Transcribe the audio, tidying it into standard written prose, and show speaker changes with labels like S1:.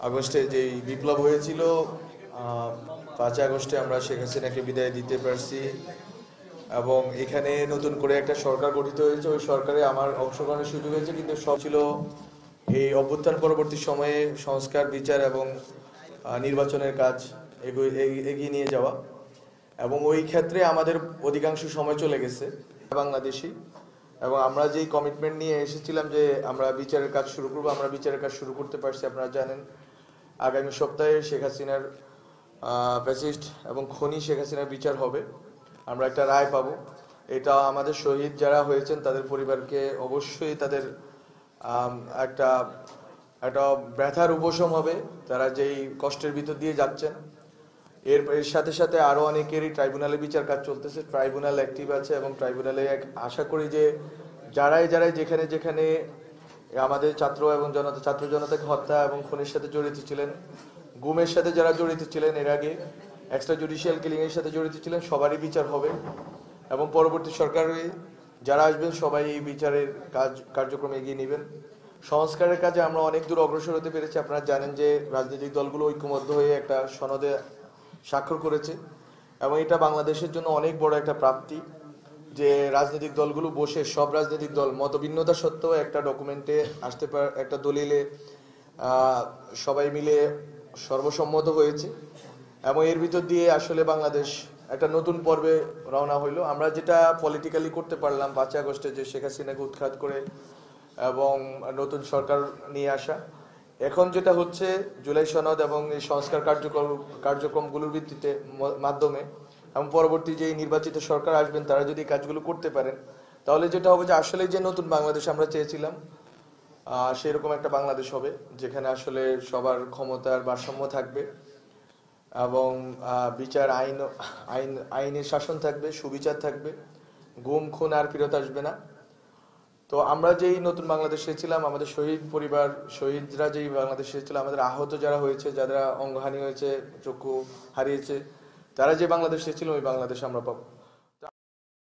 S1: আগস্টে যেই বিপ্লব হয়েছিল, 5 আগস্টে আমরা শেখ হাসিনাকে বিদায় দিতে পারছি এবং এখানে নতুন করে একটা সরকার গঠিত হয়েছে। ওই সরকারে আমার অংশগ্রহণের সুযোগ হয়েছে, কিন্তু সব ছিল এই অভ্যুত্থান পরবর্তী সময়ে সংস্কার, বিচার এবং নির্বাচনের কাজ এগিয়ে নিয়ে যাওয়া। এবং ওই ক্ষেত্রে আমাদের অধিকাংশ সময় চলে গেছে বাংলাদেশি, এবং আমরা যেই কমিটমেন্ট নিয়ে এসেছিলাম যে আমরা বিচারের কাজ শুরু করবো, আমরা বিচারের কাজ শুরু করতে পারছি। আপনারা জানেন আগামী সপ্তাহে শেখ হাসিনার ফ্যাসিস্ট এবং খনি শেখ হাসিনার বিচার হবে, আমরা একটা রায় পাবো। এটা আমাদের শহীদ যারা হয়েছেন তাদের পরিবারকে অবশ্যই তাদের একটা একটা ব্যথার উপশম হবে, তারা যেই কষ্টের ভিতর দিয়ে যাচ্ছেন। এর সাথে সাথে আরো অনেকেরই ট্রাইব্যুনালে বিচার কাজ চলতেছে, ট্রাইব্যুনাল অ্যাক্টিভ আছে এবং ট্রাইব্যুনালে আশা করি যে যারাই যেখানে যেখানে আমাদের ছাত্র জনতাকে হত্যা এবং খুনের সাথে জড়িত ছিলেন, গুমের সাথে যারা জড়িত ছিলেন, এর আগে এক্সট্রা জুডিশিয়াল কিলিং এর সাথে জড়িত ছিলেন, সবারই বিচার হবে। এবং পরবর্তী সরকারে যারা আসবেন সবাই এই বিচারের কার্যক্রমে এগিয়ে নেবেন। সংস্কারের কাজে আমরা অনেক দূর অগ্রসর হতে পেরেছি। আপনারা জানেন যে রাজনৈতিক দলগুলো ঐক্যবদ্ধ হয়ে একটা সনদে স্বাক্ষর করেছে, এবং এটা বাংলাদেশের জন্য অনেক বড় একটা প্রাপ্তি যে রাজনৈতিক দলগুলো বসে, সব রাজনৈতিক দল মতভিন্নতা সত্ত্বেও একটা ডকুমেন্টে আসতে পারে, একটা দলিলে সবাই মিলে সর্বসম্মত হয়েছে। এবং এর ভিতর দিয়ে আসলে বাংলাদেশ একটা নতুন পর্বে রওনা হইলো। আমরা যেটা পলিটিক্যালি করতে পারলাম 5 আগস্টে, যে শেখ হাসিনাকে উৎখাত করে এবং নতুন সরকার নিয়ে আসা, এখন যেটা হচ্ছে জুলাই সনদ এবং এই সংস্কার কার্যক্রমগুলোর ভিত্তিতে মাধ্যমে এবং পরবর্তী যে নির্বাচিত সরকার আসবেন তারা যদি কাজগুলো করতে পারেন, তাহলে যেটা হবে যে আসলে যে নতুন বাংলাদেশ আমরা চেয়েছিলাম সেরকম একটা বাংলাদেশ হবে, যেখানে আসলে সবার ক্ষমতার ভারসাম্য থাকবে এবং বিচার আইনের শাসন থাকবে, সুবিচার থাকবে, গুম খুন আর ফিরত আসবে না। তো আমরা যেই নতুন বাংলাদেশে ছিলাম, আমাদের শহীদ পরিবার, শহীদরা যেই বাংলাদেশে ছিল, আমাদের আহত যারা হয়েছে, যারা অঙ্গহানি হয়েছে, চক্ষু হারিয়েছে, তারা যে বাংলাদেশে ছিল ওই বাংলাদেশ আমরা পাবো।